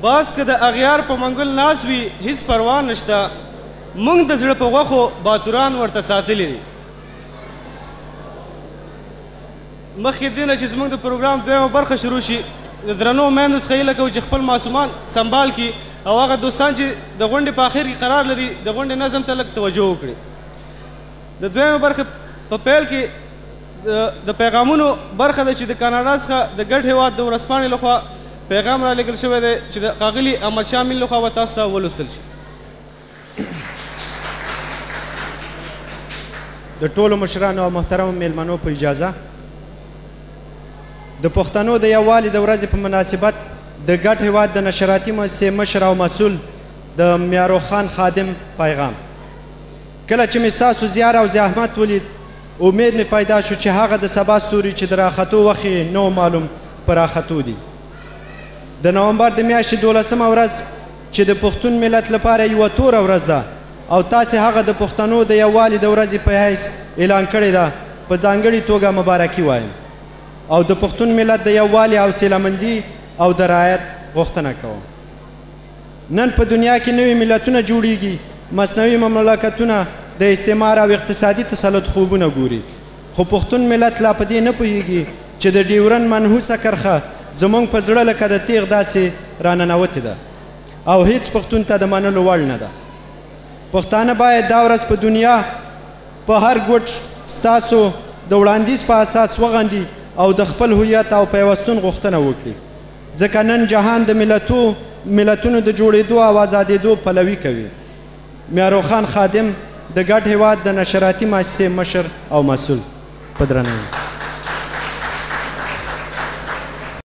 باز که د اغیار په منګل ناست وي هیڅ پروا نشته موږ د زړه په غوښو باتوران ورته ساتلي دي مخکې دې نه چې زموږ د پروګرام دویمه برخه شروع شي د درنو میندو څخه هیله کوو چې خپل معصومان سنبال کړي او هغه دوستان چې د غونډې په آخر کې قرار لري د غونډې نظم ته لږ توجه وکړي د دویمه برخې په پیل کې د پیغامونو برخه ده چې د کاناډا څخه د ګډ هېواد د ورځپاڼې لخوا پیغام را لیږل شوی دی چې د ښاغلي احمدشاه امین لخوا به تاسو ته ولوستل شي د ټولو مشرانو او محترمو میلمنو په اجازه د پښتنو د یووالي د ورځې په مناسبت د ګډ هېواد د نشراتي مؤسسې مشر او مسؤل د میارو خان خادم پیغام کله چې مې ستاسو زیار او زحمت ولید امید مې پیدا شو چې هغه د سبا ستوري چې د راختو وخت یې نو معلوم په راختو دي د نومبر د میاشتې 12مه ورځ چې د پښتون ملت لپاره یوه توره ورځ ده او تاسې هغه د پښتنو د یووالي د ورځې په حیث اعلان کړې ده په ځانګړې توګه مبارکي وایم او د پښتون ملت د یووالي او سیلهمندي او د رعایت غوښتنه کوم نن په دنیا کې نوي ملتونه جوړیږي مصنوعي مملکتونه د استعمار او اقتصادي تسلط خوبونه ګوري خو پښتون ملت لا په دې نه پوهیږي چې د ډیورن منحوسه کرښه زموږ په زړه لکه د تیغ داسې راننوتې ده او هیڅ پښتون ته د منلو وړ نه ده پښتانه باید دا ورځ په دنیا په هر ګوټ ستاسو د وړاندیز په اساس وغندي او د خپل هویت او پیوستون غوښتنه وکړي ځکه نن جهان د ملتونو د جوړېدو او آزادېدو پلوي کوي میارو خان خادم د ګډ هېواد د نشراتي مؤسسې مشر او مسؤل په درناوي